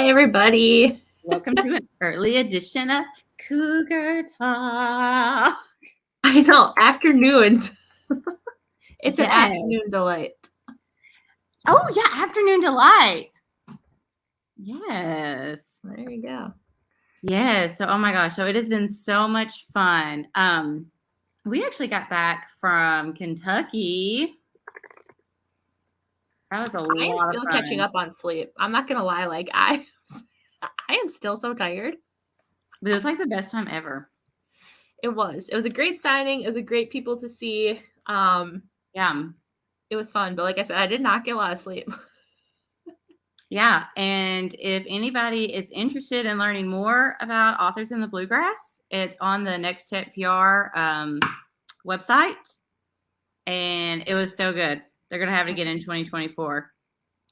everybody. Welcome to an early edition of Cougar Talk. I know, afternoon. It's an Yes. afternoon delight. Oh, yeah, afternoon delight. Yes. There you go. Yes. So, oh my gosh. So it has been so much fun. We actually got back from Kentucky. That was a lot of fun. I am still catching up on sleep. I'm not gonna lie, like I am still so tired. But it was like the best time ever. It was a great signing. It was a great people to see. Yeah. It was fun, but like I said, I did not get a lot of sleep. Yeah. And if anybody is interested in learning more about authors in the bluegrass, it's on the Next Step PR website. And it was so good. They're going to have it again in 2024.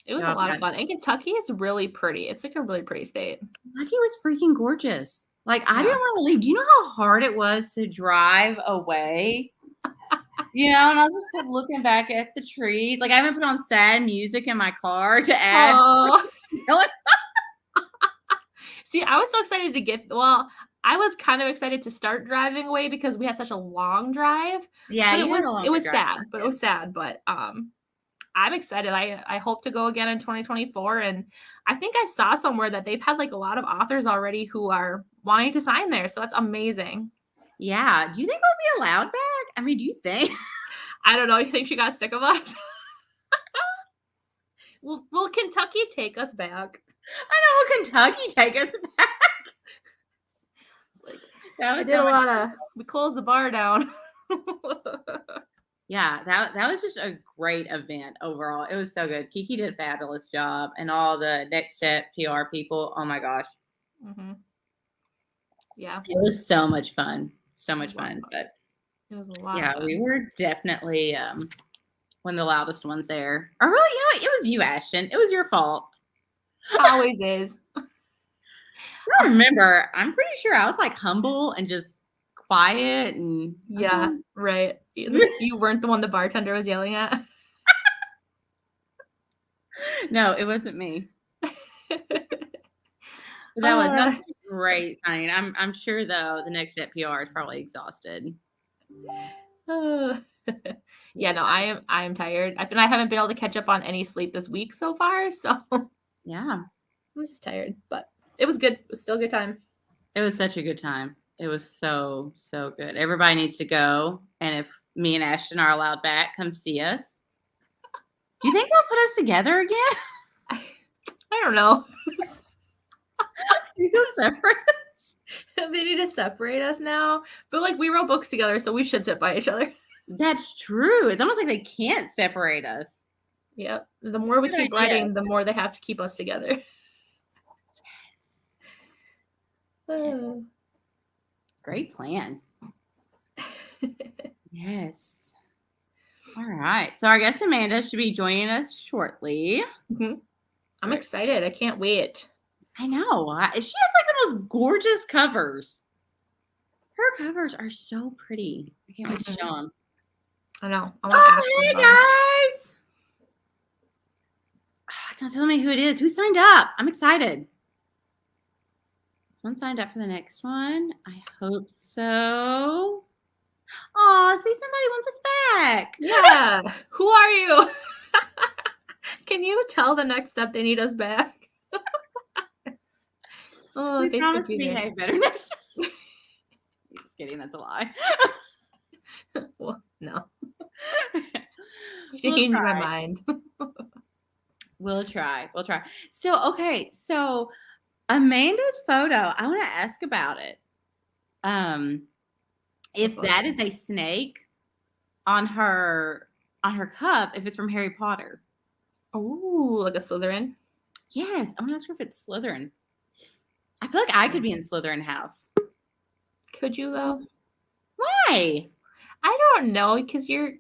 It was a lot of fun. And Kentucky is really pretty. It's like a really pretty state. Kentucky was freaking gorgeous. Like, I didn't want to leave. Do you know how hard it was to drive away? You know, and I was just kept looking back at the trees. Like, I haven't put on sad music in my car to add. Oh. See, I was so excited to get, I was kind of excited to start driving away because we had such a long drive. Yeah, it was sad, but it was sad. But I'm excited. I hope to go again in 2024. And I think I saw somewhere that they've had like a lot of authors already who are wanting to sign there. So that's amazing. Yeah. Do you think we'll be allowed back? I mean, do you think? I don't know. You think she got sick of us? Will Kentucky take us back? I know. Will Kentucky take us back? That was we closed the bar down. Yeah, that was just a great event overall. It was so good. Kiki did a fabulous job, and all the Next Step PR people. Oh my gosh. Mm-hmm. Yeah, it was so much fun. So much fun, but it was a lot. Yeah, we were definitely one of the loudest ones there. Or really, you know what? It was you, Ashton. It was your fault. Always is. I don't remember. I'm pretty sure I was like humble and just quiet and right. You weren't the one the bartender was yelling at. No, it wasn't me. That was a great signing. I'm sure though the Next Step PR is probably exhausted. Yeah, no, I am tired. I haven't been able to catch up on any sleep this week so far. So yeah, I was just tired, but it was good. It was still a good time. It was such a good time. It was so good. Everybody needs to go, and if me and Ashton are allowed back, come see us. Do you think they'll put us together again? I don't know. You go separate us? They need to separate us now. But like we wrote books together, so we should sit by each other. That's true. It's almost like they can't separate us. Yep. The more we keep writing, the more they have to keep us together. Yes. Great plan. Yes. All right. So our guest Amanda should be joining us shortly. Mm-hmm. I'm excited. I can't wait. I know. She has like the most gorgeous covers. Her covers are so pretty. I can't wait to show them. I know. Hey guys! Oh, it's not telling me who it is. Who signed up? I'm excited. Someone signed up for the next one. I hope so. Oh, see, somebody wants us back. Yeah. Who are you? Can you tell the Next Step they need us back? We promise to behave better next time. Just kidding. That's a lie. Well, no. Change my mind. We'll try. So, okay. So, Amanda's photo, I want to ask about it. If that is a snake on her cup, if it's from Harry Potter. Oh, like a Slytherin? Yes. I'm going to ask her if it's Slytherin. I feel like I could be in Slytherin house. Could you, though? Why? I don't know, because you're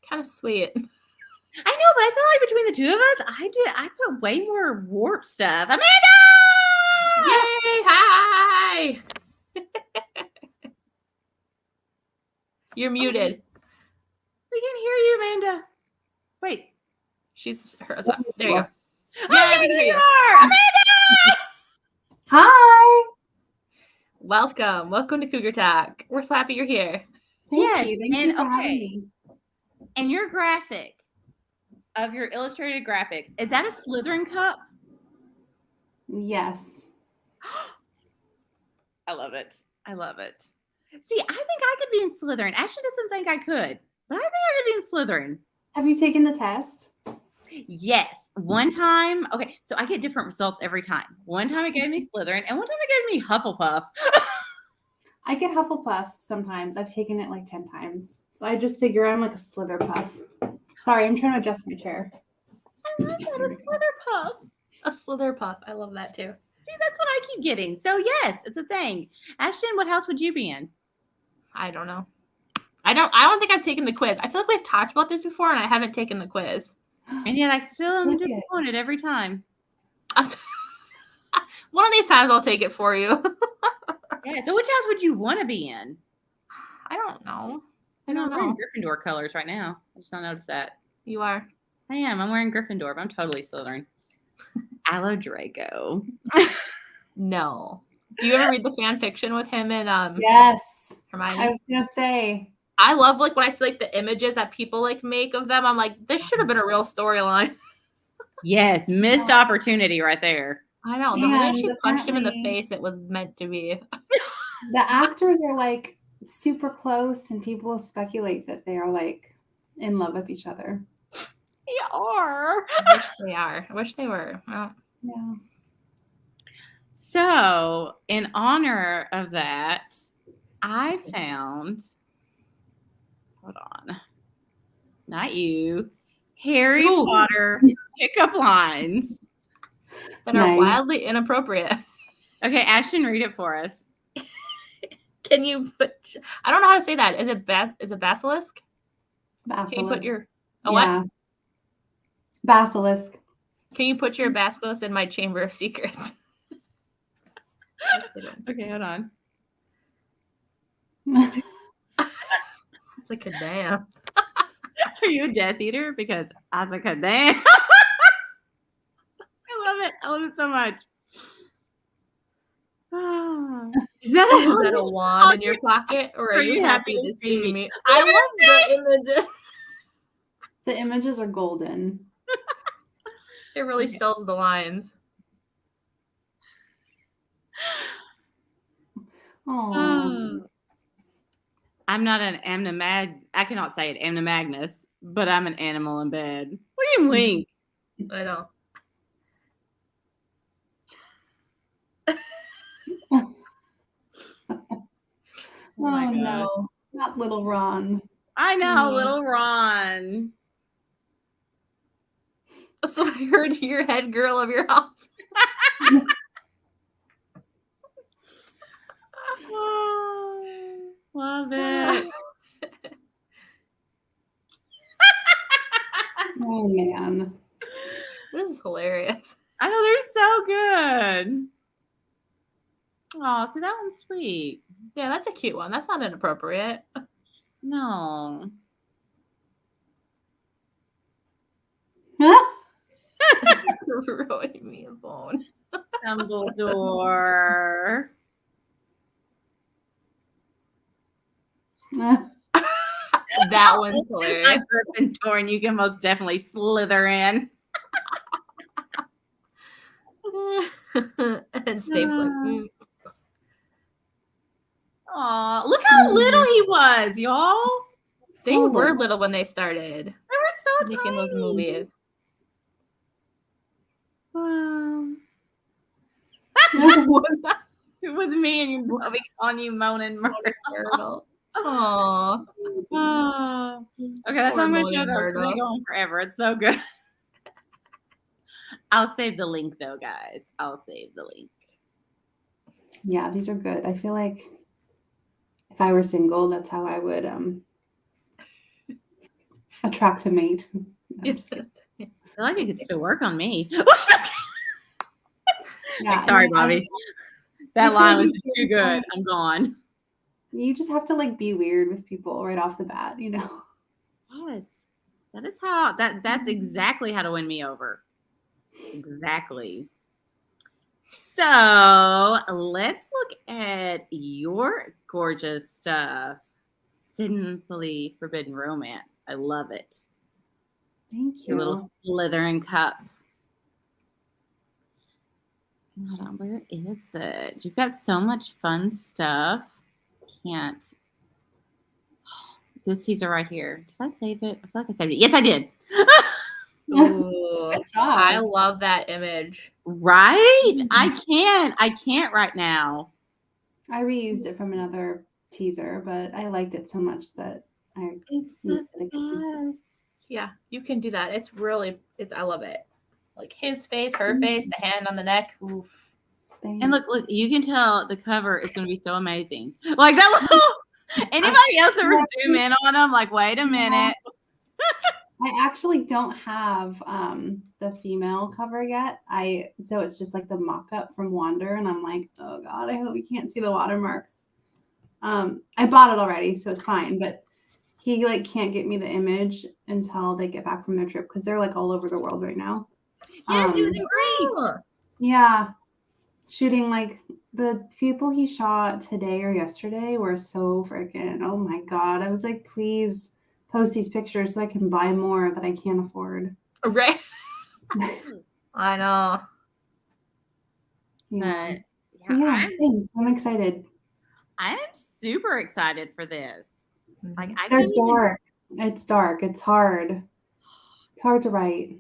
kind of sweet. I know, but I feel like between the two of us, I put way more warp stuff. Amanda! Yay! Hi! You're muted. We can hear you, Amanda. Wait. She's her. There you go. Yeah, there you are. Amanda! Welcome to Cougar Talk. We're so happy you're here. Thank you for having me. And your graphic of your illustrated graphic, is that a Slytherin cup? Yes. I love it. See, I think I could be in Slytherin. Ashton doesn't think I could, but I think I could be in Slytherin. Have you taken the test? Yes. One time, okay, so I get different results every time. One time it gave me Slytherin, and one time it gave me Hufflepuff. I get Hufflepuff sometimes. I've taken it like 10 times. So I just figure I'm like a Slitherpuff. Sorry, I'm trying to adjust my chair. I love that, a Slitherpuff. A Slitherpuff. I love that too. See, that's what I keep getting. So yes, it's a thing. Ashton, what house would you be in? I don't know. I don't think I've taken the quiz. I feel like we've talked about this before and I haven't taken the quiz. And yet I still am disappointed every time. One of these times I'll take it for you. Yeah, so which house would you want to be in? I don't know. I'm wearing Gryffindor colors right now. I just don't notice that. You are. I am. I'm wearing Gryffindor, but I'm totally Slytherin. Aloe Draco. No. Do you ever read the fan fiction with him and Yes. Hermione? I was gonna say. I love like when I see like the images that people like make of them. I'm like, this should have been a real storyline. Yes, missed opportunity right there. I know. The minute she punched him in the face, it was meant to be. The actors are like super close, and people speculate that they are like in love with each other. They are. I wish they are. I wish they were. Well, Yeah. So, in honor of that, I found, hold on, not you, Harry Potter pickup lines. That are wildly inappropriate. Okay, Ashton, read it for us. Can you put? I don't know how to say that. Is it basilisk? Basilisk. Can you put your what? Basilisk. Can you put your basilisk in my chamber of secrets? Okay, hold on. It's like a damn. Are you a Death Eater? Because I was like a damn. I love it so much. Is that a wand in your pocket, or are you happy to see me? I love the images. The images are golden. It really sells the lines. Oh. I'm not an I cannot say it, Amnamagnus, but I'm an animal in bed. What do you wink? I know. Oh no, not little Ron. I know, little Ron. So I heard you're head girl of your house. Oh, love it. Oh man. This is hilarious. I know, they're so good. Oh, so that one's sweet. Yeah, that's a cute one. That's not inappropriate. No. Throwing me a bone. Dumbledore. That one's hilarious. Gryffindor, and you can most definitely slither in. And Snape's like, Aw, look how little he was, y'all. They were little when they started. They were so making those movies. Wow. With me and your Bobby calling you moaning murder. Aww. Oh. Okay, that's how I'm going to show that. It's going to go on forever. It's so good. I'll save the link though, guys. I'll save the link. Yeah, these are good. I feel like if I were single, that's how I would attract a mate. I feel like it could still work on me. Yeah, like, sorry, Bobby. That line was just too good. I'm gone. You just have to like be weird with people right off the bat, you know. Yes. That is how that's exactly how to win me over. Exactly. So let's look at your gorgeous stuff. Sinfully Forbidden Romance. I love it. Thank Your little you. Slytherin cup. Hold on, where is it? You've got so much fun stuff. Can't. This teaser right here. Did I save it? I feel like I saved it. Yes, I did. Ooh, Good job. I love that image. Right? I can't right now. I reused it from another teaser, but I liked it so much that I It's used the it again. best. Yeah, you can do that. I love it. Like his face, her face, the hand on the neck. Oof. Thanks. And look, you can tell the cover is going to be so amazing. Like that little. Anybody else ever zoom in on them? Like, wait a minute. I actually don't have the female cover yet. So it's just like the mock-up from Wander, and I'm like, oh god, I hope you can't see the watermarks. I bought it already, so it's fine, but he like can't get me the image until they get back from their trip because they're like all over the world right now. Yes, he was in Greece. Oh, Yeah, shooting like the people he shot today or yesterday were so freaking, oh my god. I was like, please post these pictures so I can buy more that I can't afford. right. I know. Yeah. But Yeah, thanks. I'm excited. I am super excited for this. Like I They're can't even. dark. It's dark. It's hard. It's hard to write.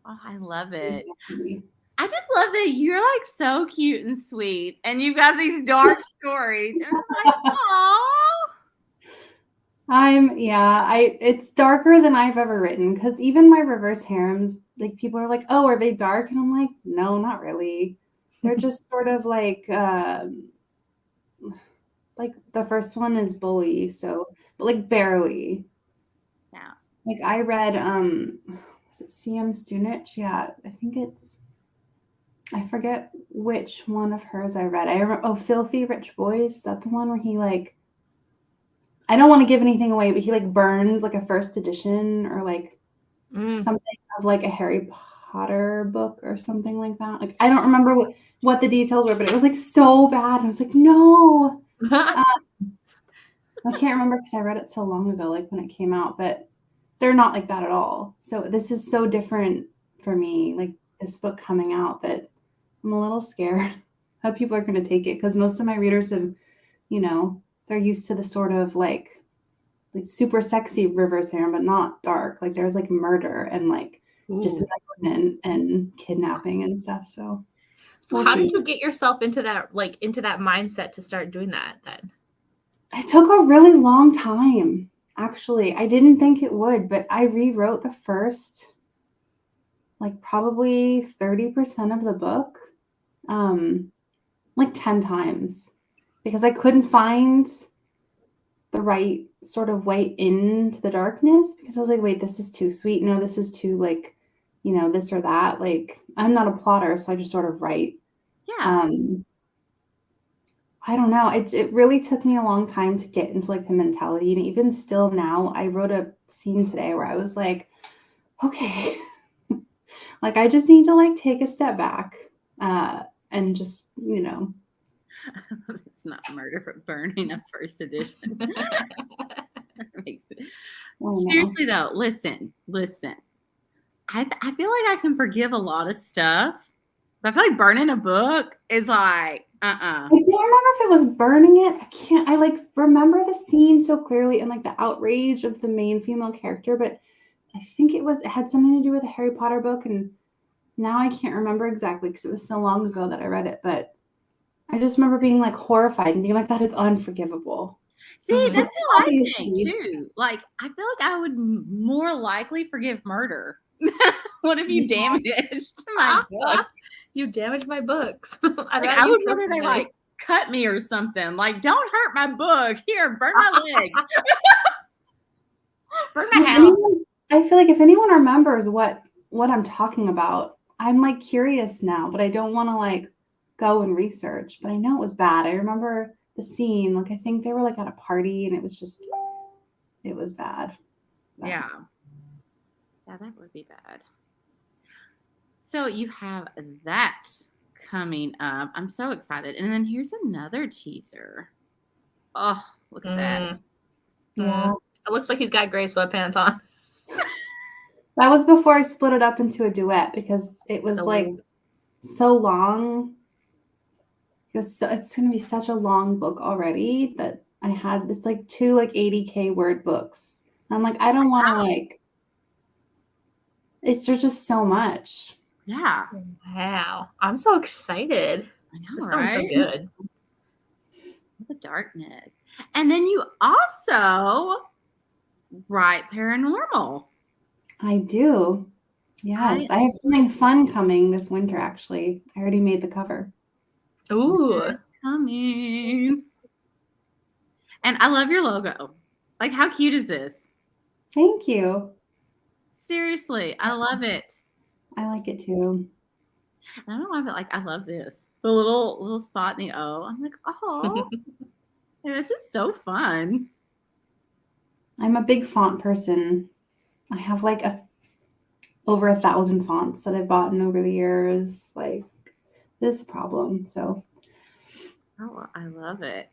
Oh, I love it. Exactly. I just love that you're like so cute and sweet, and you've got these dark stories. And I'm just like, oh. It's darker than I've ever written because even my reverse harems, like people are like, oh, are they dark? And I'm like, no, not really. They're just sort of like the first one is bully, so but like barely. Yeah. Like I read was it CM Stunich? Yeah, I forget which one of hers I read. I remember Filthy Rich Boys. Is that the one where he like I don't want to give anything away, but he like burns like a first edition or like something of like a Harry Potter book or something like that. Like I don't remember what the details were, but it was like so bad. And I was like, no. I can't remember because I read it so long ago, like when it came out, but they're not like that at all. So this is so different for me, like this book coming out, that I'm a little scared how people are going to take it because most of my readers have, they're used to the sort of like super sexy reverse harem, but not dark. Like there's like murder and like dismemberment and kidnapping and stuff. So how did you get yourself into that mindset to start doing that then? It took a really long time, actually. I didn't think it would, but I rewrote the first, like probably 30% of the book, like 10 times because I couldn't find the right sort of way into the darkness because I was like, wait, this is too sweet. No, this is too like, this or that. Like I'm not a plotter, so I just sort of write. Yeah. I don't know. It really took me a long time to get into like the mentality. And even still now, I wrote a scene today where I was like, okay, like I just need to like take a step back and just, It's not murder, but burning a first edition. Seriously though, listen. I feel like I can forgive a lot of stuff, but I feel like burning a book is like, I don't remember if it was burning it. I like remember the scene so clearly and like the outrage of the main female character, but I think it had something to do with a Harry Potter book, and now I can't remember exactly because it was so long ago that I read it, but I just remember being like horrified and being like, that is unforgivable. See, that's how I think too. Like, I feel like I would more likely forgive murder. What if you damaged my book? You damaged my books. I would rather they like cut me or something. Like, don't hurt my book. Here, burn my leg. Burn my house. I feel like if anyone remembers what I'm talking about, I'm like curious now, but I don't want to like go and research. But I know it was bad. I remember the scene. Like I think they were like at a party, and it was bad. Yeah, that would be bad. So you have that coming up. I'm so excited. And then here's another teaser. Oh, look at that. Yeah. It looks like he's got gray sweatpants on. That was before I split it up into a duet because it was like so long. It's going to be such a long book already that it's like two like 80K word books. I'm like, I don't want to like, there's just so much. Yeah. Wow. I'm so excited. I know, This right? sounds so good. The darkness. And then you also write paranormal. I do. Yes. I have something fun coming this winter, actually. I already made the cover. Ooh. It's coming. And I love your logo. Like, how cute is this? Thank you. Seriously, I love it. I like it too. I don't know why, but like, I love this. The little spot in the O. I'm like, oh, it's just so fun. I'm a big font person. I have like over 1,000 fonts that I've bought over the years. Like this problem. So. Oh, I love it.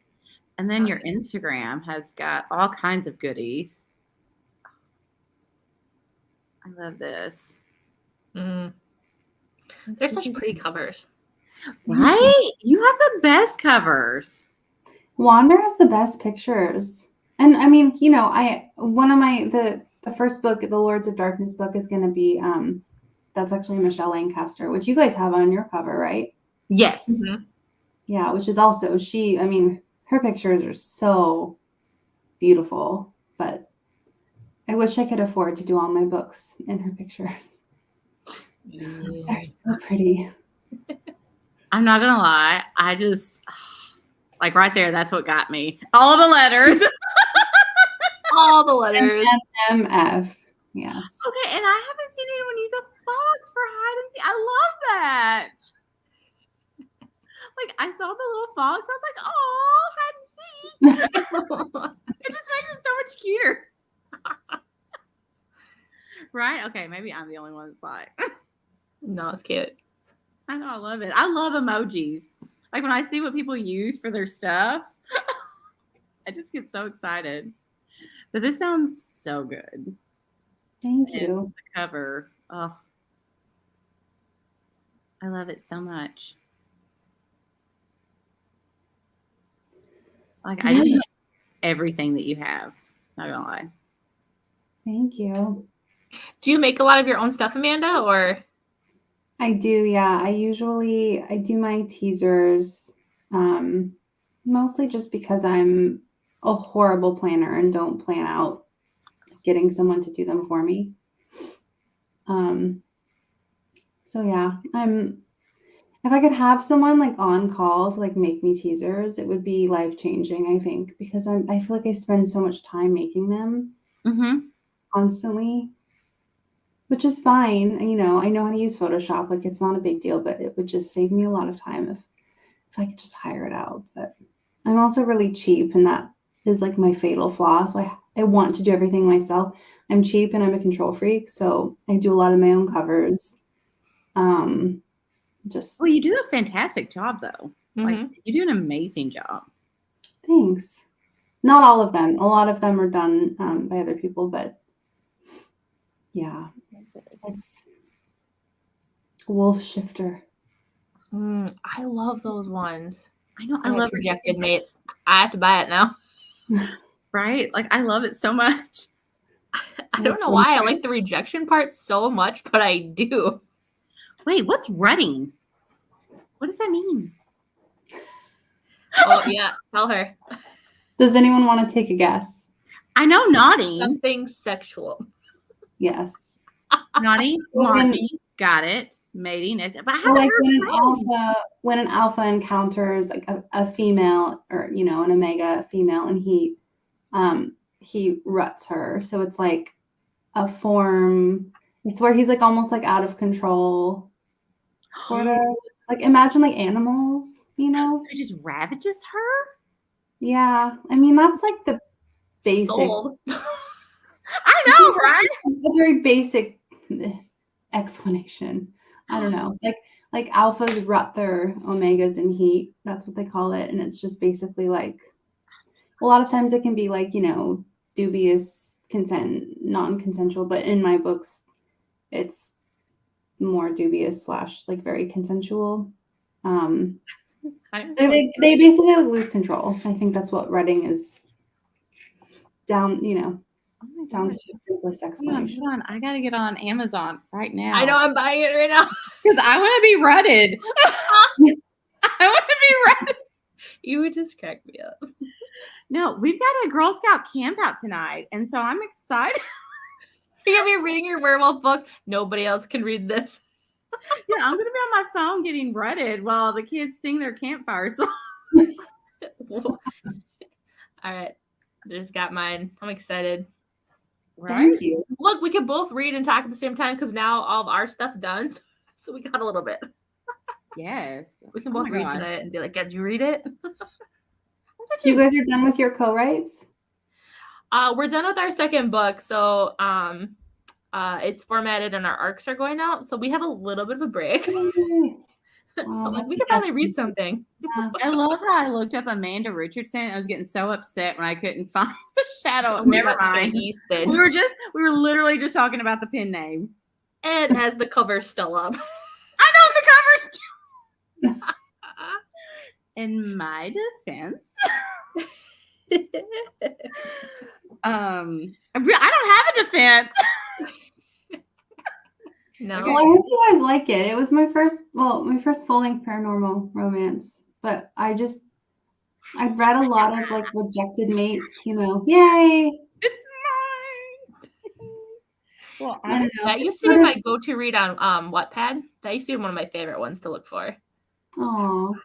And then your Instagram has got all kinds of goodies. I love this. They're such pretty covers. Right? You have the best covers. Wander has the best pictures. And I mean, you know, the first book, the Lords of Darkness book is going to be, that's actually Michelle Lancaster, which you guys have on your cover, right? Yes. Mm-hmm. Yeah, which is also, her pictures are so beautiful, but I wish I could afford to do all my books in her pictures. Yeah. They're so pretty. I'm not going to lie. I just, like right there, that's what got me. All the letters. All the letters. MF. Yes. Okay, and I haven't seen anyone use a fox for hide and seek. I love that. Like, I saw the little fox. I was like, oh, hide and seek. It just makes it so much cuter. Right? Okay, maybe I'm the only one that's like. No, it's cute. I know, I love it. I love emojis. Like, when I see what people use for their stuff, I just get so excited. But this sounds so good. Thank you. And the cover. Oh, I love it so much. Like, I just love everything that you have. Not gonna lie. Thank you. Do you make a lot of your own stuff, Amanda, or? I do, yeah. I do my teasers, mostly just because I'm a horrible planner and don't plan out getting someone to do them for me. So yeah, if I could have someone like on call to like make me teasers, it would be life-changing, I think, because I feel like I spend so much time making them constantly, which is fine. You know, I know how to use Photoshop, like it's not a big deal, but it would just save me a lot of time if I could just hire it out. But I'm also really cheap, and that is like my fatal flaw. So I want to do everything myself. I'm cheap and I'm a control freak, so I do a lot of my own covers. Well, you do a fantastic job, though. Like, you do an amazing job. Thanks. Not all of them. A lot of them are done by other people, but yeah. It's Wolf Shifter. I love those ones. I know. I love Rejected Mates. I have to buy it now. Right? Like, I love it so much. I don't know why I like the rejection part so much, but I do. Wait, what's rutting? What does that mean? Oh, yeah. Tell her. Does anyone want to take a guess? I know nodding. Something sexual. Yes. Naughty, marking. Got it. Mating is. But how like when an alpha encounters like a female or, you know, an omega female, and he ruts her. So it's like a form. It's where he's like almost like out of control. Sort of like imagine like animals, you know? So he just ravages her? Yeah. I mean, that's like the basic. I know, right? A very basic explanation. I don't know. Like like alphas rut their omegas in heat. That's what they call it. And it's just basically like a lot of times it can be like, dubious consent, non-consensual, but in my books it's more dubious / like very consensual. They basically lose control. I think that's what Reading is down, down to the simplest explanation. Hold on. I got to get on Amazon right now. I know, I'm buying it right now. Because I want to be rutted. I want to be rutted. You would just crack me up. No, we've got a Girl Scout camp out tonight. And so I'm excited. You're going to be reading your werewolf book. Nobody else can read this. Yeah, I'm going to be on my phone getting rutted while the kids sing their campfire song. All right. I just got mine. I'm excited. Right? Thank you. Look, we can both read and talk at the same time because now all of our stuff's done. So we got a little bit. Yes. We can both read tonight and be like, did you read it? You guys are done with your co-writes? We're done with our second book. So it's formatted and our arcs are going out. So we have a little bit of a break. So like, we could probably read something. Yeah. I love how I looked up Amanda Richardson. I was getting so upset when I couldn't find the shadow. Never mind. Easton. We were literally just talking about the pen name. And has the cover still up. I know the cover's still. In my defense, I don't have a defense. No. Well, I hope you guys like it. It was my first full-length paranormal romance, but I've read a lot of like rejected mates, yay. It's mine. Well, I don't know. That used to be my go-to read on Wattpad. That used to be one of my favorite ones to look for. Oh,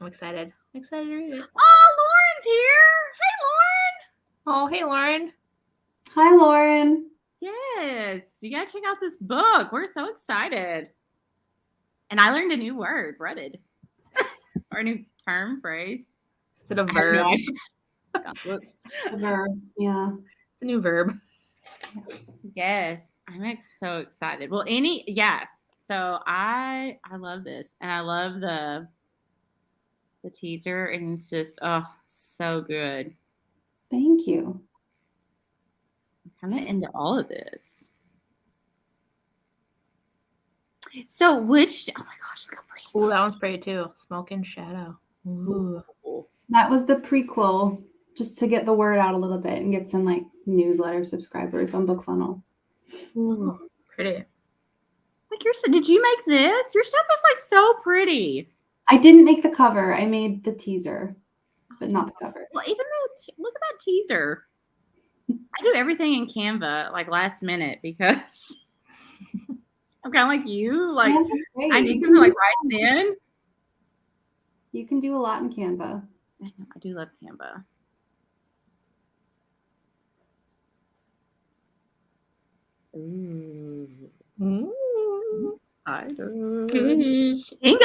I'm excited. I'm excited to read it. Oh, Lauren's here. Hey, Lauren. Oh, hey, Lauren. hi, Lauren. Yes, you gotta check out this book. We're so excited. And I learned a new word, rutted. Or a new term, phrase. Is it a verb? Whoops. Yeah. It's a new verb. Yes, I'm so excited. Well, yes. So I love this, and I love the teaser, and it's just so good. Thank you. I'm kind of into all of this. So oh my gosh, look how pretty. Ooh, that one's pretty too. Smoke and Shadow. Ooh. That was the prequel, just to get the word out a little bit and get some like newsletter subscribers on BookFunnel. Ooh, pretty. Like did you make this? Your stuff is like so pretty. I didn't make the cover. I made the teaser, but not the cover. Well, even though look at that teaser. I do everything in Canva like last minute because I'm kind of like you. Like I need something like right then. You can do a lot in Canva. I do love Canva. Ooh. King of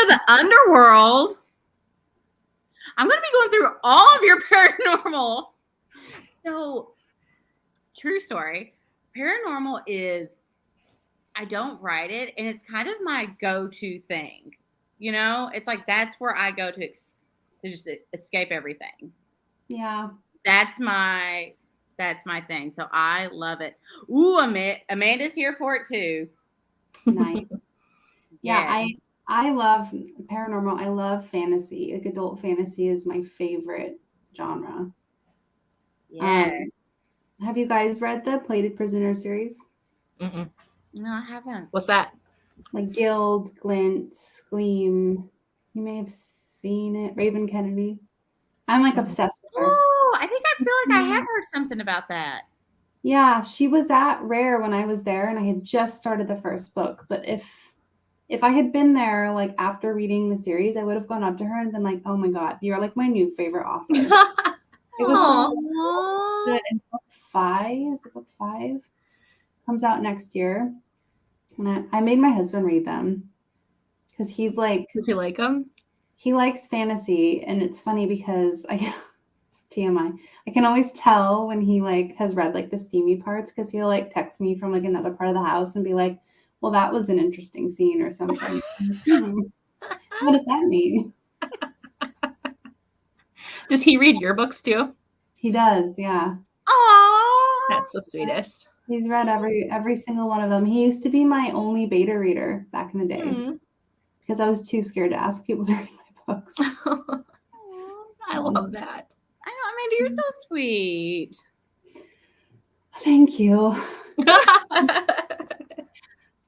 the Underworld. I'm going to be going through all of your paranormal. So, true story. Paranormal is, I don't write it, and it's kind of my go-to thing. It's like that's where I go to just escape everything. Yeah. That's my thing. So I love it. Ooh, Amanda's here for it too. Nice. Yeah, I love paranormal. I love fantasy. Like adult fantasy is my favorite genre. Yes. Have you guys read the Plated Prisoner series? Mm-mm. No, I haven't. What's that? Like Guild, Glint, Gleam. You may have seen it. Raven Kennedy. I'm like obsessed with her. Oh, I think I feel like I have heard something about that. Yeah, she was at Rare when I was there, and I had just started the first book. But if I had been there like after reading the series, I would have gone up to her and been like, "Oh my God, you're like my new favorite author." It was so good. And book 5, is it book 5? Comes out next year. And I made my husband read them because he's like, Does he like them? He likes fantasy, and it's funny because it's TMI. I can always tell when he like has read like the steamy parts because he'll like text me from like another part of the house and be like, well, that was an interesting scene or something. What does that mean? Does he read your books too? He does, yeah. Aww. That's the sweetest. He's read every single one of them. He used to be my only beta reader back in the day because I was too scared to ask people to read my books. I love that. I know, Amanda, you're so sweet. Thank you.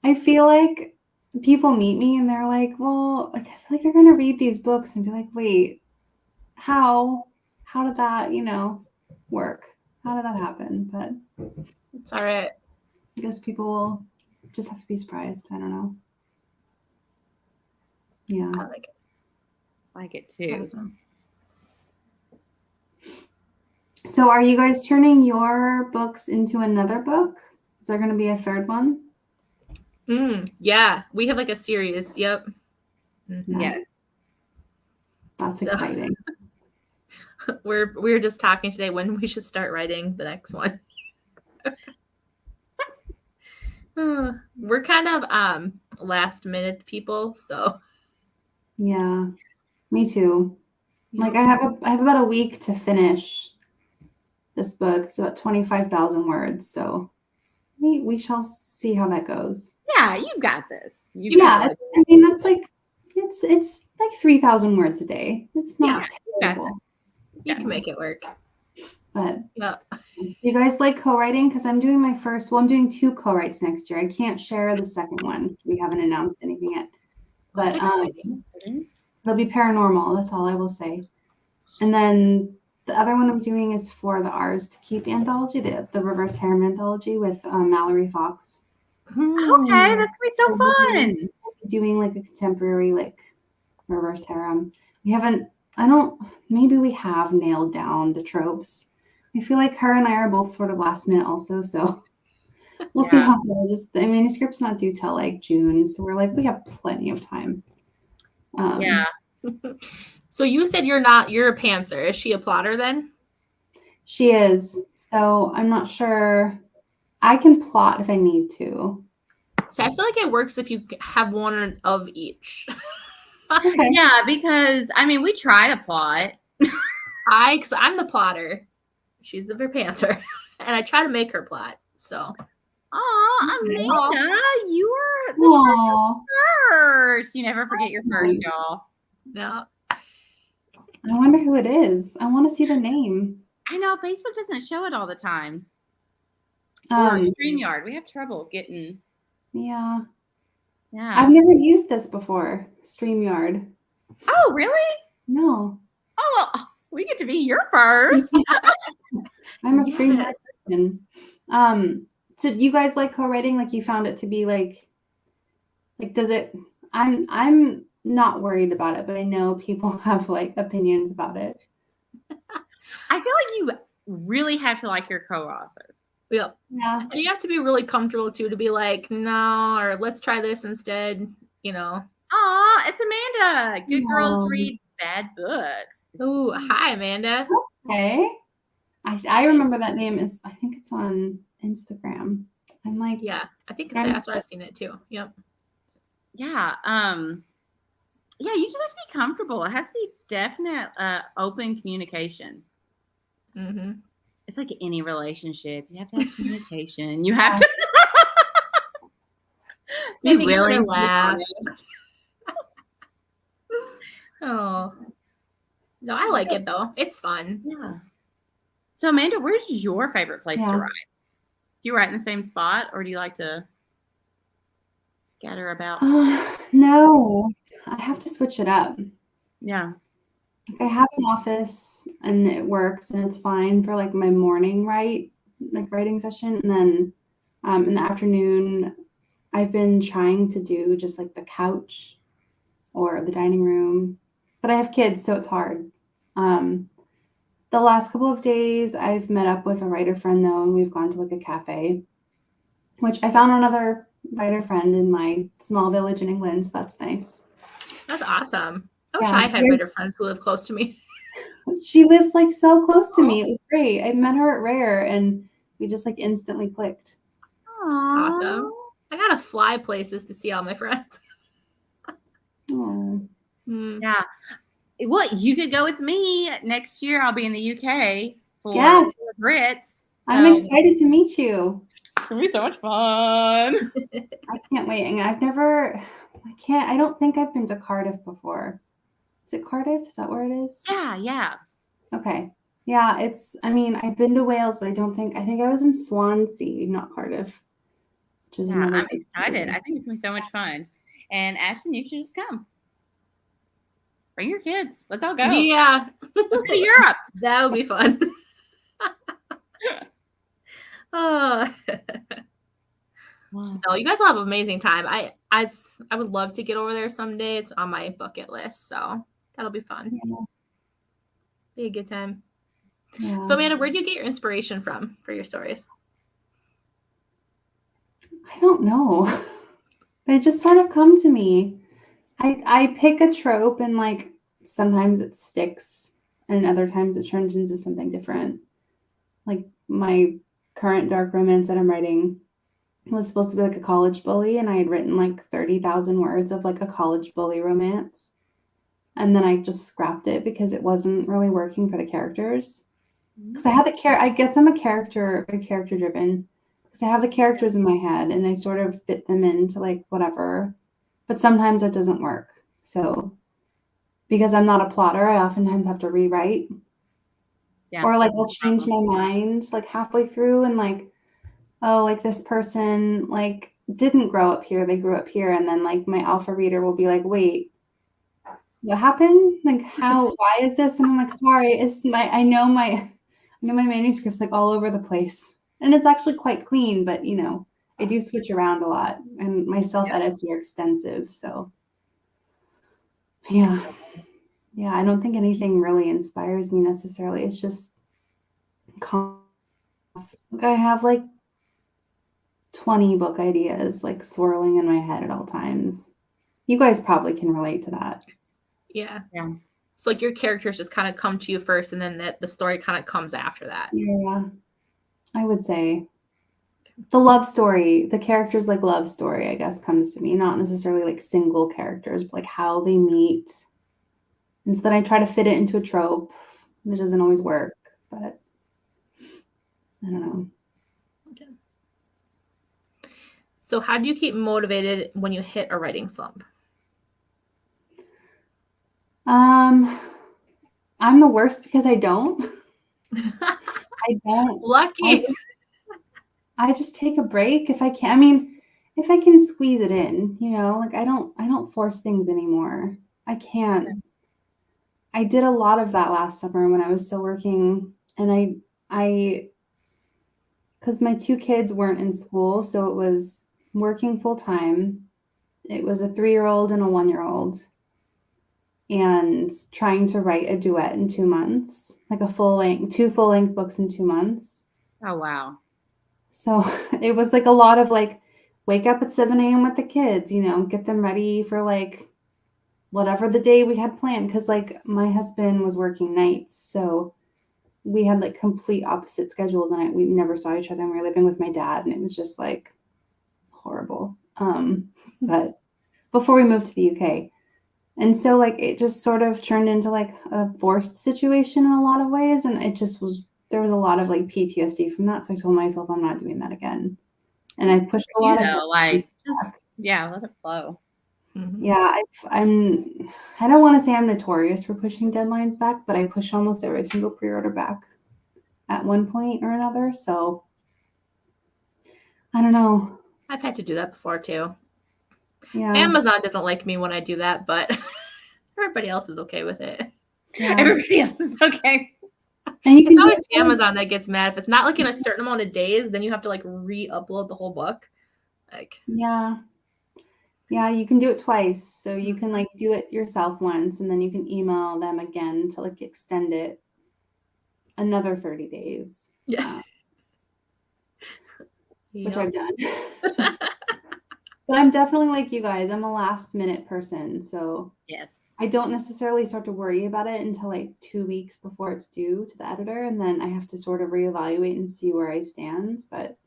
I feel like people meet me and they're like, well, like, I feel like you're going to read these books and be like, wait, how did that, work? How did that happen? But it's all right. I guess people will just have to be surprised. I don't know. Yeah. I like it. Like it too. Awesome. So are you guys turning your books into another book? Is there going to be a third one? Yeah, we have like a series. Yep. Nice. Yes. That's exciting. We were just talking today when we should start writing the next one. We're kind of last minute people, so Yeah, me too. Like I have about a week to finish this book. It's about 25,000 words, so we shall see how that goes. Yeah, you've got this. That's like it's like 3,000 words a day. It's not terrible. You can make it work. But yeah. You guys like co-writing? Because I'm doing my first. Well, I'm doing 2 co-writes next year. I can't share the second one. We haven't announced anything yet. But it'll be paranormal. That's all I will say. And then the other one I'm doing is for the Ours to Keep anthology, the Reverse Harem anthology with Mallory Fox. Okay, that's gonna be so fun. Doing like a contemporary like reverse harem. Maybe we have nailed down the tropes. I feel like her and I are both sort of last minute also, so we'll see how it goes. The manuscript's not due till like June, so we're like, we have plenty of time. So you said you're a pantser. Is she a plotter then? She is. So I'm not sure. I can plot if I need to. So I feel like it works if you have one of each. Okay. Yeah, because we try to plot. Because I'm the plotter. She's the pantser. And I try to make her plot. So. Aw, Amanda, you are the first. You never forget your first, y'all. No. I wonder who it is. I want to see the name. I know Facebook doesn't show it all the time. Or StreamYard. We have trouble getting. Yeah. Yeah. I've never used this before. StreamYard. Oh, really? No. Oh, well, we get to be your first. I'm a StreamYard person. So you guys like co-writing? Like you found it to be like does it? I'm not worried about it, but I know people have like opinions about it. I feel like you really have to like your co-author. Yep. Yeah. And you have to be really comfortable too to be like, no, or let's try this instead, Aw, it's Amanda. Good girls read bad books. Oh, hi, Amanda. Okay. I remember that name I think it's on Instagram. I'm like, yeah, I think that's where I've seen it too. Yep. Yeah. Yeah, you just have to be comfortable. It has to be definite open communication. Mm-hmm. It's like any relationship. You have to have communication. You have to be willing to laugh. Oh. No, I like it though. It's fun. Yeah. So Amanda, where's your favorite place to write? Do you write in the same spot or do you like to scatter about? No, I have to switch it up. Yeah. Like I have an office and it works and it's fine for like my morning writing session. And then in the afternoon, I've been trying to do just like the couch or the dining room, but I have kids, so it's hard. The last couple of days I've met up with a writer friend though, and we've gone to like a cafe, which I found another writer friend in my small village in England. So that's nice. That's awesome. I wish I had writer friends who live close to me. She lives like so close to me. It was great. I met her at Rare and we just like instantly clicked. Awesome. I gotta fly places to see all my friends. Oh. Yeah. Well, you could go with me next year. I'll be in the UK for Yes. Brits. I'm excited to meet you. It's gonna be so much fun. I can't wait. And I don't think I've been to Cardiff before. Is it Cardiff? Is that where it is? Yeah. Okay. Yeah, I've been to Wales, but I think I was in Swansea, not Cardiff. Which is another I'm excited. I think it's gonna be so much fun. And Ashton, you should just come. Bring your kids. Let's all go. Yeah. Let's go to Europe. That would be fun. Oh. Wow. No, you guys will have an amazing time. I would love to get over there someday. It's on my bucket list, so that'll be fun. Yeah. Be a good time. Yeah. So, Amanda, where do you get your inspiration from for your stories? I don't know. They just sort of come to me. I pick a trope and like sometimes it sticks and other times it turns into something different. Like my current dark romance that I'm writing was supposed to be like a college bully, and I had written like 30,000 words of like a college bully romance. And then I just scrapped it because it wasn't really working for the characters. Because I had I guess I'm very character driven. Because I have the characters in my head and I sort of fit them into like whatever. But sometimes that doesn't work. So because I'm not a plotter, I oftentimes have to rewrite. Yeah. Or like I'll change my mind like halfway through and like, oh, like this person like didn't grow up here, they grew up here. And then like my alpha reader will be like, wait, what happened? Like why is this? And I'm like, sorry, I know my manuscript's like all over the place. And it's actually quite clean, but I do switch around a lot and my self-edits are extensive. So yeah, I don't think anything really inspires me necessarily. It's just I have like 20 book ideas like swirling in my head at all times. You guys probably can relate to that. Yeah. Yeah. So like your characters just kind of come to you first and then the story kind of comes after that. Yeah. I would say the love story, the characters like love story, I guess, comes to me, not necessarily like single characters, but like how they meet. And so then I try to fit it into a trope. It doesn't always work, but I don't know. Okay. So how do you keep motivated when you hit a writing slump? I'm the worst because I don't. I don't. Lucky. I just take a break if I can. I mean, if I can squeeze it in, like I don't force things anymore. I can't. I did a lot of that last summer when I was still working, and because my 2 kids weren't in school, so it was working full time. It was a 3-year-old and a 1-year-old, and trying to write a duet in 2 months, like 2 full-length books in 2 months. Oh, wow. So it was like a lot of like, wake up at 7 a.m. with the kids, get them ready for like whatever the day we had planned. Cause like my husband was working nights. So we had like complete opposite schedules and we never saw each other, and we were living with my dad, and it was just like horrible. But before we moved to the UK. And so like it just sort of turned into like a forced situation in a lot of ways. And it just there was a lot of like PTSD from that. So I told myself I'm not doing that again. And I pushed a lot of like just let it flow. Mm-hmm. Yeah, I don't want to say I'm notorious for pushing deadlines back, but I push almost every single pre-order back at one point or another. So I don't know. I've had to do that before too. Yeah. Amazon doesn't like me when I do that, but everybody else is okay with it. Yeah. Everybody else is okay. And it's always Amazon that gets mad. If it's not like in a certain amount of days, then you have to like re-upload the whole book. Like yeah, you can do it twice. So you can like do it yourself once, and then you can email them again to like extend it another 30 days. Yeah. Which I've done. But I'm definitely like you guys. I'm a last minute person. So yes, I don't necessarily start to worry about it until like 2 weeks before it's due to the editor. And then I have to sort of reevaluate and see where I stand. But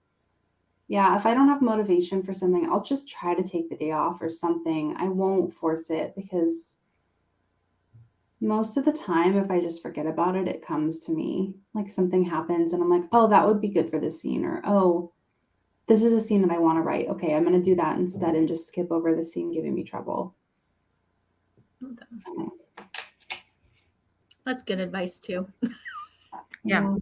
Yeah, if I don't have motivation for something, I'll just try to take the day off or something. I won't force it because most of the time, if I just forget about it, it comes to me. Like something happens and I'm like, oh, that would be good for this scene. Or, oh, this is a scene that I want to write. Okay, I'm going to do that instead and just skip over the scene giving me trouble. So, That's good advice too. Yeah.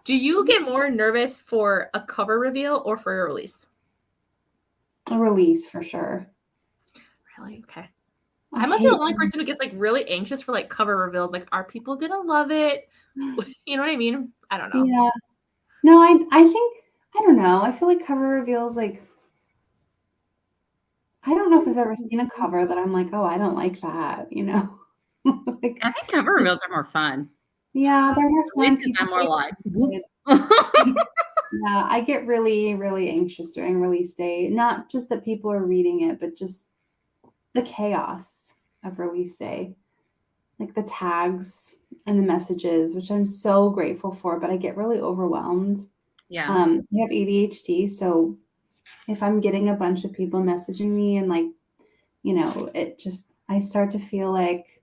Do you get more nervous for a cover reveal or for a release? A release for sure. Really? Okay. I must be hate the only person who gets like really anxious for like cover reveals. Like, are people gonna love it? You know what I mean? I don't know. Yeah. No, I think I don't know. I feel like cover reveals like I don't know if I've ever seen a cover that I'm like, oh, I don't like that, you know. Like, I think cover reveals are more fun. yeah, they're more fun. Releases, I'm more like, yeah, I get really, really anxious during release day. Not just that people are reading it, but just the chaos of release day. Like the tags and the messages, which I'm so grateful for, but I get really overwhelmed. yeah. I have ADHD, so if I'm getting a bunch of people messaging me and like, you know, I start to feel like,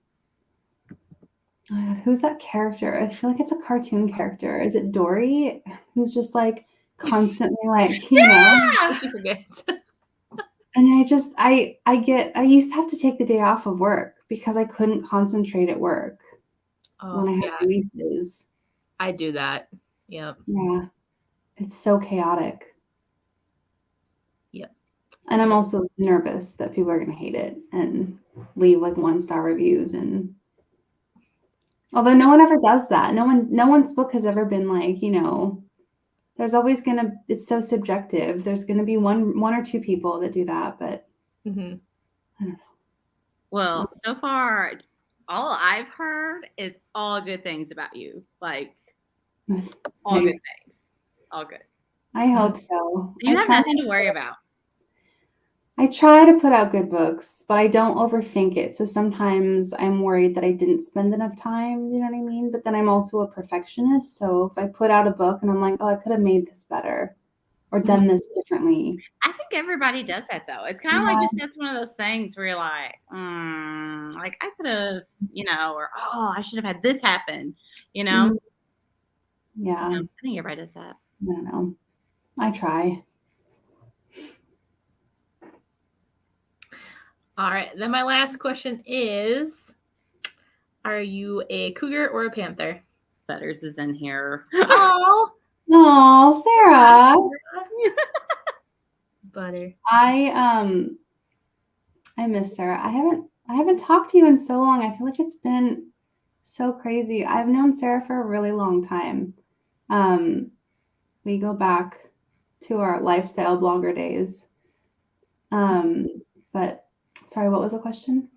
who's that character? I feel like it's a cartoon character. Is it Dory? Who's just like constantly like, you know? She forgets. And I used to have to take the day off of work because I couldn't concentrate at work when I had releases. I do that. Yep. Yeah. It's so chaotic. Yep. And I'm also nervous that people are going to hate it and leave like 1-star reviews. And although no one ever does that, no one's book has ever been like, you know, there's always it's so subjective. There's going to be one or two people that do that, but I don't know. Well, so far, all I've heard is all good things about you. Like, all good things. All good. I hope so. You have nothing to worry about. I try to put out good books, but I don't overthink it. So sometimes I'm worried that I didn't spend enough time, you know what I mean? But then I'm also a perfectionist. So if I put out a book and I'm like, oh, I could have made this better or done this differently. I think everybody does that though. It's kind of like just that's one of those things where you're like I could have, you know, or oh, I should have had this happen, you know? Yeah. I think everybody does that. I don't know. I try. All right. Then my last question is, are you a cougar or a panther? Butters is in here. Oh, Sarah. Butter. I miss Sarah. I haven't talked to you in so long. I feel like it's been so crazy. I've known Sarah for a really long time. We go back to our lifestyle blogger days. But sorry, what was the question?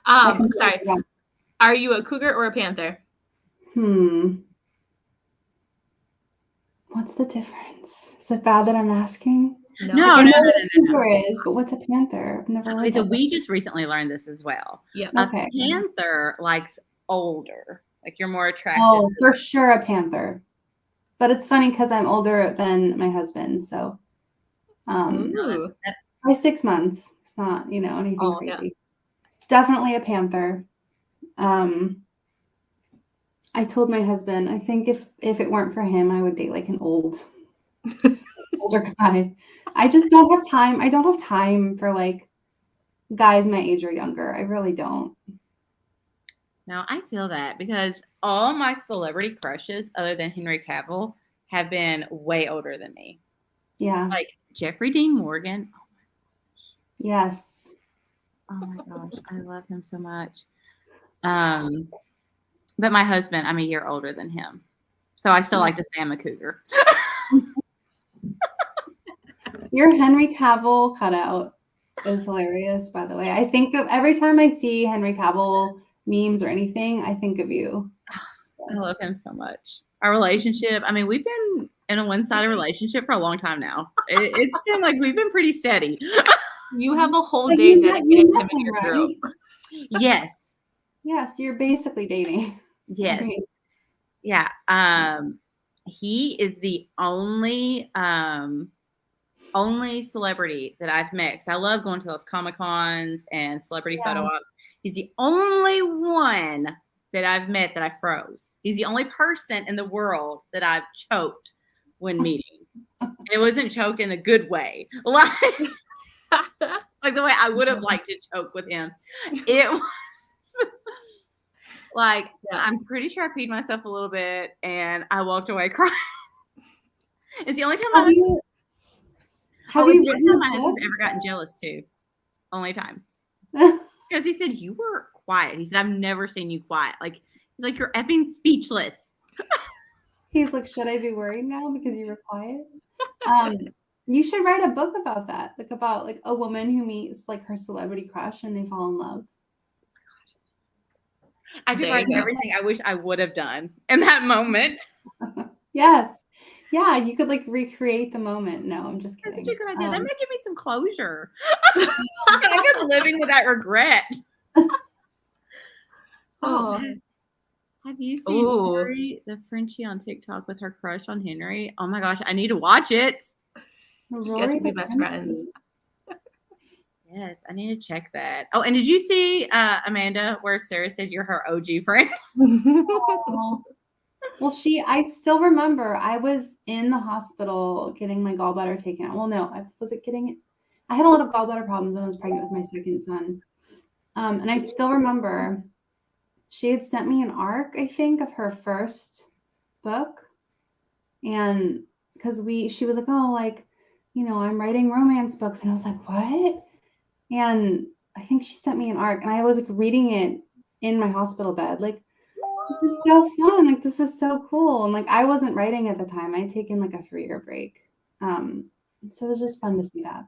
Sorry. Are you a cougar or a panther? What's the difference? Is it bad that I'm asking? No. Cougar is, but what's a panther? I've never heard. So we just recently learned this as well. Yeah. Okay. A panther likes older. Like you're more attractive. Oh, for sure a panther. But it's funny because I'm older than my husband, so by 6 months. It's not, you know, anything crazy. Yeah. Definitely a panther. I told my husband, I think if it weren't for him, I would date like an older guy. I just don't have time. I don't have time for like guys my age or younger. I really don't. No, I feel that because all my celebrity crushes, other than Henry Cavill, have been way older than me. Yeah. Like Jeffrey Dean Morgan. Oh my gosh. Yes. Oh my gosh. I love him so much. But my husband, I'm a year older than him. So I still like to say I'm a cougar. Your Henry Cavill cutout is hilarious, by the way. I think of every time I see Henry Cavill memes or anything, I think of you. I love him so much. Our relationship, I mean, we've been in a one-sided relationship for a long time now. It's been like we've been pretty steady. You have a whole day dedicated to him and your group. Yes. Yes, you're basically dating. Yes. Yeah. he is the only celebrity that I've met. 'Cause I love going to those Comic-Cons and celebrity photo ops. He's the only one that I've met that I froze. He's the only person in the world that I've choked when meeting. And it wasn't choked in a good way. Like the way I would have liked to choke with him. It was like, I'm pretty sure I peed myself a little bit and I walked away crying. It's the only time Have you my husband's ever gotten jealous too. Only time. Because he said, you were quiet. He said, I've never seen you quiet. Like, he's like, you're effing speechless. He's like, should I be worried now because you were quiet? You should write a book about that. Like about like a woman who meets like her celebrity crush and they fall in love. I could write everything I wish I would have done in that moment. Yes. Yeah, you could like recreate the moment. No, I'm just kidding. That's such a good idea. That might give me some closure. I could living with that regret. Have you seen Rory, the Frenchie on TikTok with her crush on Henry? Oh my gosh, I need to watch it. You guys would be best friends. Yes, I need to check that. Oh, and did you see Amanda where Sarah said you're her OG friend? Well, I still remember I was in the hospital getting my gallbladder taken out. Well, no, I had a lot of gallbladder problems when I was pregnant with my second son. And I still remember she had sent me an ARC, I think, of her first book. And because she was like, oh, like, you know, I'm writing romance books. And I was like, what? And I think she sent me an ARC and I was like reading it in my hospital bed. Like, this is so fun. Like, this is so cool. And like, I wasn't writing at the time. I had taken like a 3-year break. So it was just fun to see that.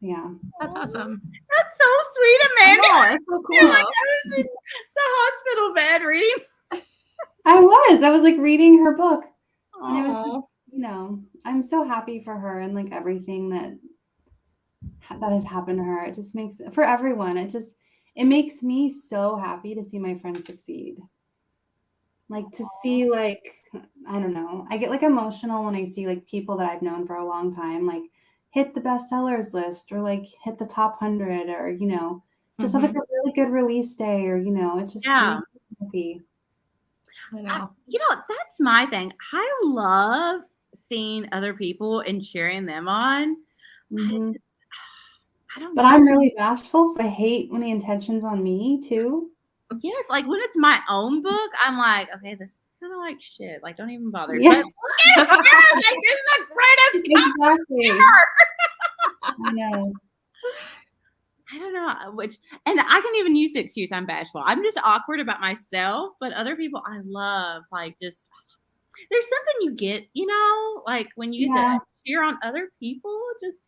Yeah. That's awesome. That's so sweet, Amanda. I know, it's so cool. Like, I was in the hospital bed reading. I was like reading her book. Aww. And it was just, you know, I'm so happy for her and like everything that has happened to her. It just makes, for everyone, it makes me so happy to see my friends succeed. Like to see like, I don't know, I get like emotional when I see like people that I've known for a long time, like hit the bestsellers list or like hit the top 100 or, you know, just have like a really good release day or, you know, it just makes me happy. I know. You know, that's my thing. I love seeing other people and cheering them on. I don't know. But I'm really bashful, so I hate when the intention's on me too. Yes, like when it's my own book, I'm like, okay, this is kind of like shit. Like, don't even bother. Yeah. But like, this is the greatest Exactly. ever. I know. I don't know and I can even use the excuse I'm bashful. I'm just awkward about myself, but other people I love, like just there's something you get, you know, like when you get to cheer on other people, just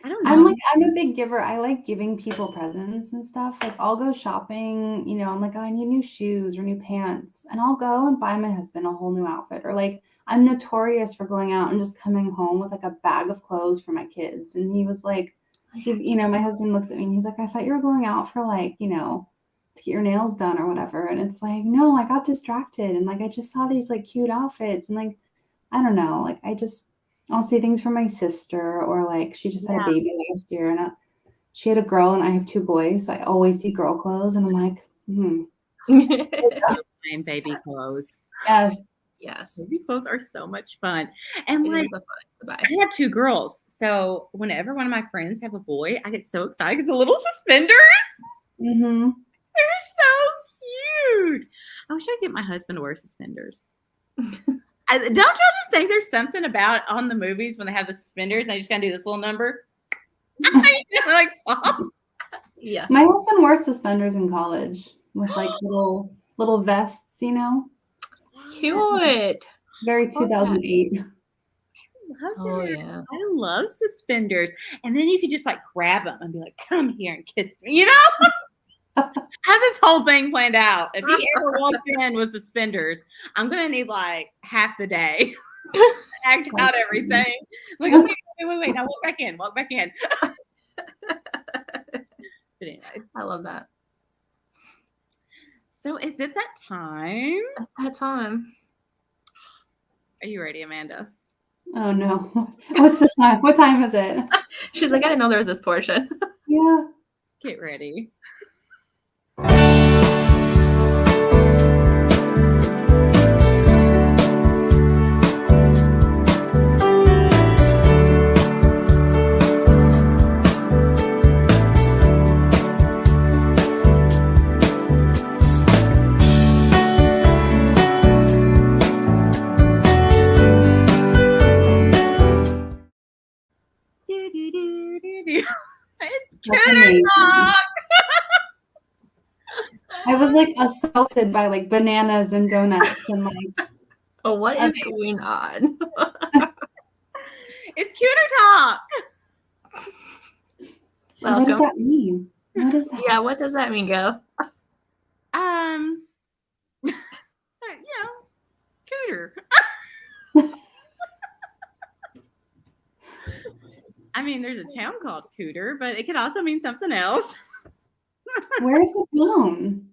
I don't know. I'm a big giver. I like giving people presents and stuff. Like I'll go shopping, you know, I'm like, oh, I need new shoes or new pants. And I'll go and buy my husband a whole new outfit. Or like I'm notorious for going out and just coming home with like a bag of clothes for my kids. And he was like, you know, my husband looks at me and he's like, I thought you were going out for like, you know, to get your nails done or whatever. And it's like, no, I got distracted. And like, I just saw these like cute outfits. And like, I don't know, like I'll say things for my sister or like she just had a baby last year and she had a girl and I have 2 boys. So I always see girl clothes and I'm like, baby clothes. Yes. Baby clothes are so much fun. And like, I have 2 girls. So whenever one of my friends have a boy, I get so excited because the little suspenders. They're so cute. I wish I could get my husband to wear suspenders. Don't y'all just think there's something about on the movies when they have the suspenders and they just gotta do this little number? Like, yeah. My husband wore suspenders in college with like little vests, you know. Cute. Very 2008. I love suspenders. And then you could just like grab them and be like, come here and kiss me, you know? I have this whole thing planned out. If he ever walks in with suspenders, I'm gonna need like half the day to act out everything. Like, okay, wait. Now walk back in. But anyways, I love that. So is it that time? It's that time. Are you ready, Amanda? Oh no. What's the time? What time is it? She's like, I didn't know there was this portion. Yeah. Get ready. It's That's Cougar amazing. Talk. I was like assaulted by like bananas and donuts and like Oh, what is Okay. going on? It's Cougar Talk. what does Welcome. that mean? What is that? Yeah, what does that mean, Gail? Cooter. I mean, there's a town called Cooter, but it could also mean something else. Where is the town?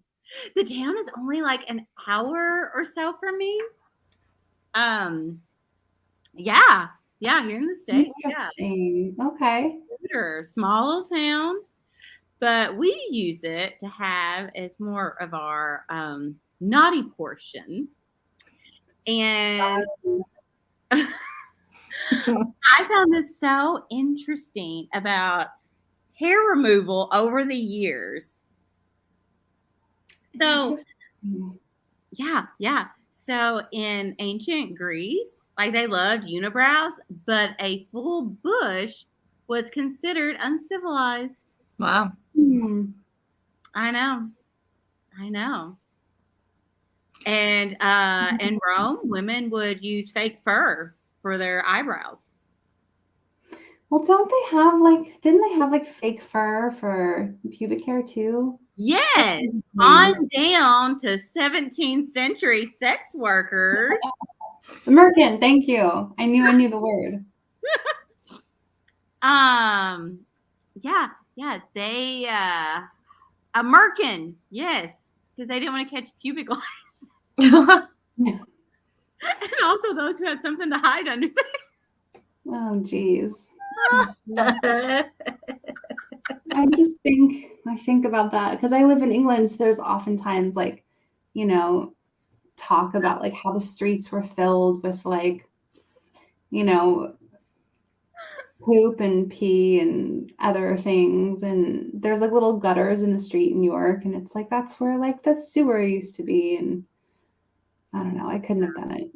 The town is only like an hour or so from me. Yeah, here in the States. Yeah, Interesting. Okay. Cooter, small little town, but we use it to have as more of our naughty portion. And I found this so interesting about hair removal over the years. So, yeah. So in ancient Greece, like they loved unibrows, but a full bush was considered uncivilized. Wow. I know. And in Rome, women would use fake fur for their eyebrows. Well, didn't they have like fake fur for pubic hair too? Yes, on down to 17th century sex workers. American, thank you. I knew the word. They a merkin, yes, because they didn't want to catch pubic lice. And also those who had something to hide under there. Oh geez. I think about that because I live in England, so there's oftentimes like, talk about like how the streets were filled with like, poop and pee and other things, and there's like little gutters in the street in New York, and it's like that's where like the sewer used to be, and I don't know, I couldn't have done it.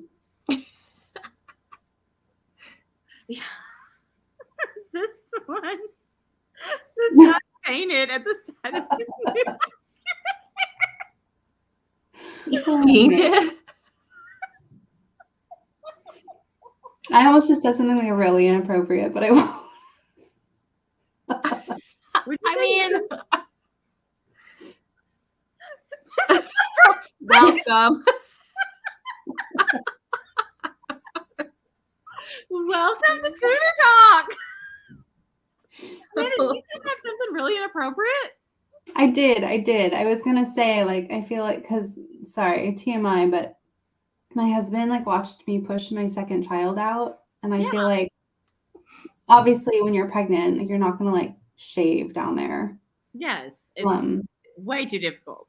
This one does not painted at the side of his nose. You steamed it? I almost just said something like really inappropriate, but I won't. I mean, welcome. Welcome to Cougar Talk. Man, did you have something really inappropriate? I did. I was gonna say, like, I feel like, sorry, TMI, but my husband like watched me push my second child out, and I feel like obviously when you're pregnant, like, you're not gonna like shave down there. Yes, it's way too difficult.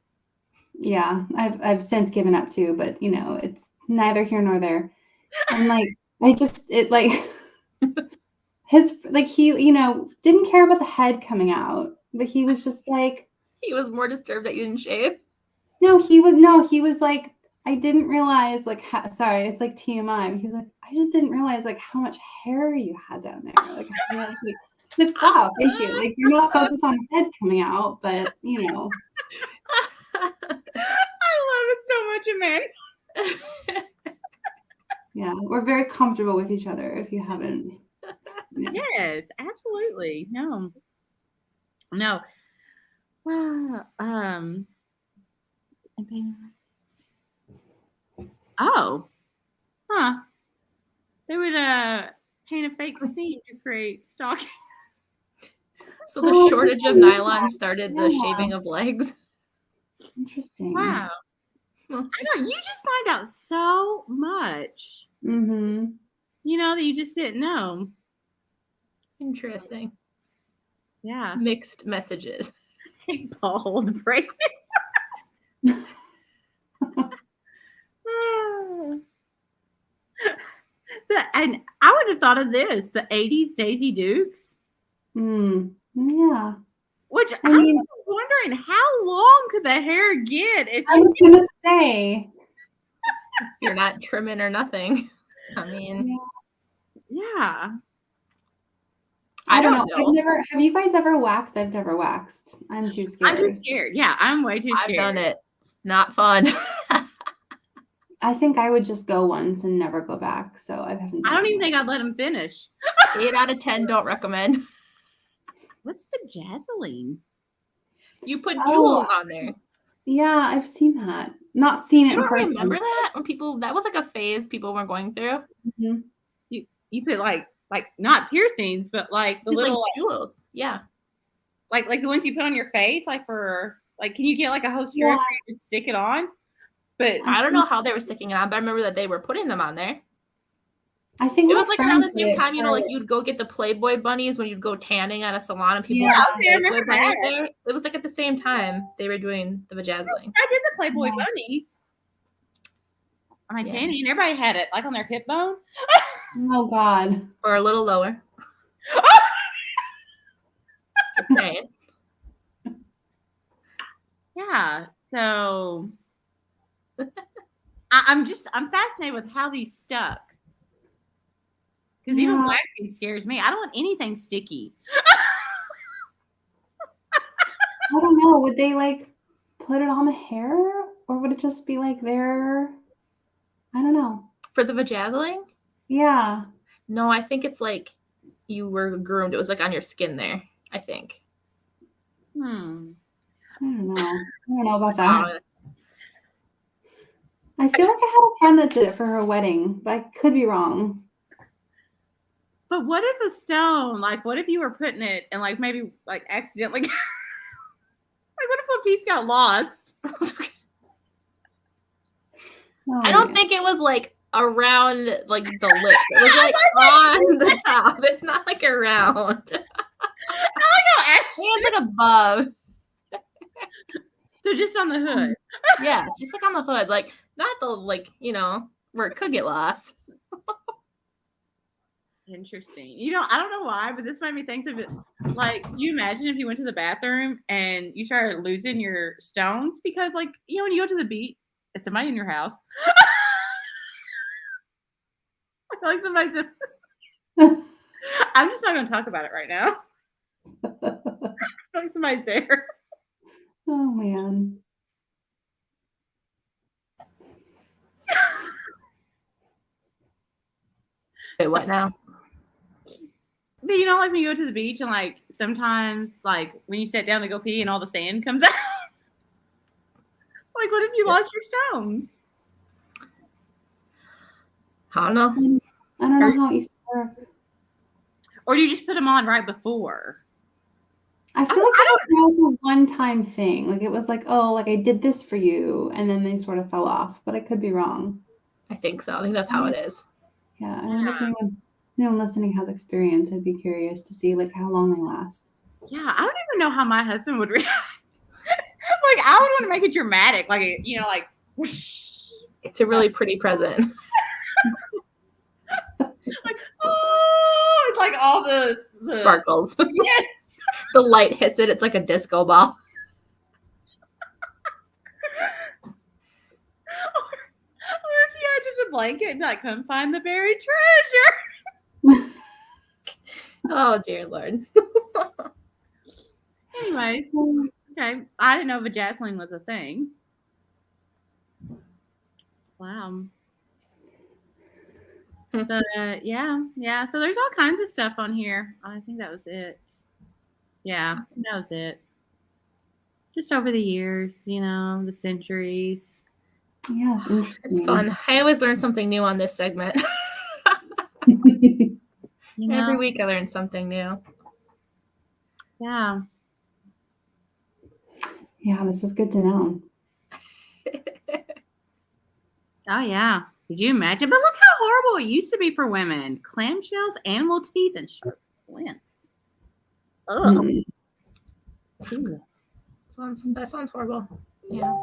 Yeah, I've since given up too, but it's neither here nor there. And like his like he didn't care about the head coming out, but he was just like He was more disturbed that you didn't shave. No, he was like, I didn't realize like sorry, it's like TMI. He's like, I just didn't realize like how much hair you had down there. Like I was like, wow, thank you. Like you're not focused on head coming out, but I love it so much, Amanda. Yeah, we're very comfortable with each other. If you haven't, Yes, absolutely. No. Well, they would paint a fake seam to create stocking. So the shortage of nylon started the shaving of legs. Interesting. Wow. I know, you just find out so much. Mm-hmm. You know, that you just didn't know. Interesting. Yeah. Mixed messages. Bald brain. And I would have thought of this, the 80s Daisy Dukes. Yeah. Which I mean, I'm wondering, how long could the hair get if I was going to say. If you're not trimming or nothing. I mean, yeah. I don't know. Have you guys ever waxed? I've never waxed. I'm too scared. I'm too scared. Yeah, I'm way too scared. I've done it. It's not fun. I think I would just go once and never go back. So I haven't. I don't even think I'd let him finish. 8 out of 10 don't recommend. What's bedazzling? You put jewels on there. Yeah, I've seen that. Not seen it in person. Remember that when that was like a phase people were going through. Mm-hmm. You put like not piercings, but like the just little like jewels. Yeah. Like the ones you put on your face, like for like, can you get like a whole strip where you just stick it on? But I don't know how they were sticking it on, but I remember that they were putting them on there. I think it was like around the same time, you know, like you'd go get the Playboy bunnies when you'd go tanning at a salon and people would have Playboy bunnies there. It was like at the same time they were doing the vajazzling. I did the Playboy bunnies. On my tanning, everybody had it like on their hip bone. Oh God. Or a little lower. Just saying. Yeah. So I'm fascinated with how these stuck. Because even waxing scares me. I don't want anything sticky. I don't know. Would they like put it on the hair, or would it just be like there? I don't know. For the vajazzling? Yeah. No, I think it's like you were groomed. It was like on your skin there, I think. I don't know. I don't know about that. I feel like I had a friend that did it for her wedding, but I could be wrong. But what if a stone, like what if you were putting it and like maybe like accidentally, like what if a piece got lost? I don't think it was like around like the lip. It was like on the top. It's not like around. It's like above. So just on the hood. Yeah, it's just like on the hood. Like not the like, you know, where it could get lost. Interesting. You know, I don't know why, but this made me think of it. Like, do you imagine if you went to the bathroom and you started losing your stones? Because, like, you know, when you go to the beach, is somebody in your house? I feel like somebody's. I'm just not going to talk about it right now. I feel like somebody's there. Oh man. Wait, what now? But you know, like when you go to the beach and like sometimes like when you sit down to go pee and all the sand comes out. Like what if you lost your stones? I don't know. I don't know how it used to work. Or do you just put them on right before? I feel like it was a one-time thing. Like it was like, oh, like I did this for you, and then they sort of fell off. But I could be wrong. I think so. I think that's how it is. Yeah, I wonder if anyone listening has experience. I'd be curious to see like how long they last. Yeah, I don't even know how my husband would react. Like I would want to make it dramatic, like you know, like whoosh. It's a really pretty present. Like oh, it's like all the sparkles. Yes. The light hits it. It's like a disco ball. Or if you had just a blanket and like, come find the buried treasure. Oh, dear Lord. Anyways, okay. I didn't know vajazzling was a thing. Wow. But yeah. So there's all kinds of stuff on here. I think that was it. Yeah, that was it. Just over the years, you know, the centuries. Yeah, it's interesting. It's fun. I always learn something new on this segment. You know? Every week I learn something new. Yeah. Yeah, this is good to know. Oh, yeah. Could you imagine? But look how how horrible it used to be for women. Clamshells, animal teeth, and sharp flints. Ugh. Mm. Ooh. That sounds horrible. Yeah.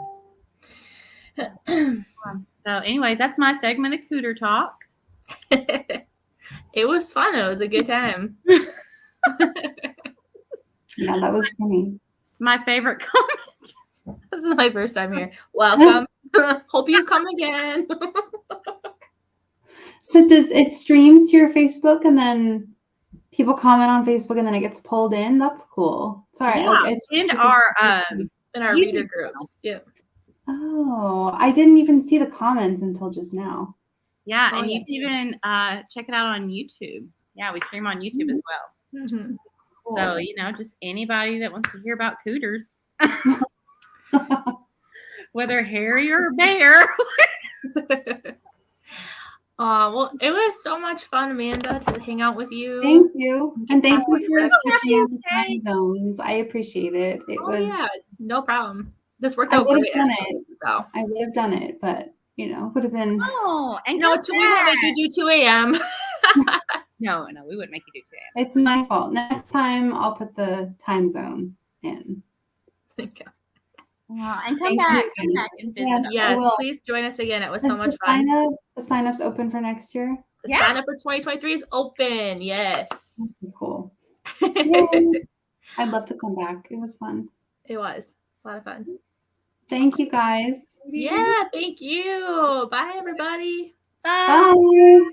So, anyways, that's my segment of Cougar Talk. It was fun. It was a good time. Yeah, that was funny. My favorite comment. This is my first time here. Welcome. Hope you come again. So does it streams to your Facebook and then people comment on Facebook and then it gets pulled in? That's cool. Sorry. Yeah, Like, it's in our In our YouTube reader groups. Yeah. Oh, I didn't even see the comments until just now. yeah, Oh, and yeah. you can even check it out on YouTube. Yeah, we stream on YouTube as well. Mm-hmm. So, just anybody that wants to hear about cougars, whether hairy or bear. Well, it was so much fun, Amanda, to hang out with you. Thank you. And thank you for Okay. switching the time zones. I appreciate it. Yeah, no problem. This worked I out would great. have done Actually, it. so I would have done it, but would have been. Oh, and no, come we won't make back. you do 2 a.m. No, we wouldn't make you do 2 a.m. It's my fault. Next time I'll put the time zone in. Okay. And come Thank back, you. come back and visit Yes. us. Yes, will. please join us again. It was Is so much the fun. sign-up's open for next year? The Yeah. sign up for 2023 is open. Yes. Okay, cool. It Yay. I'd love to come back. It was fun. was. It's a lot of fun. Thank you guys. Yeah, thank you. Bye, everybody. Bye. Bye.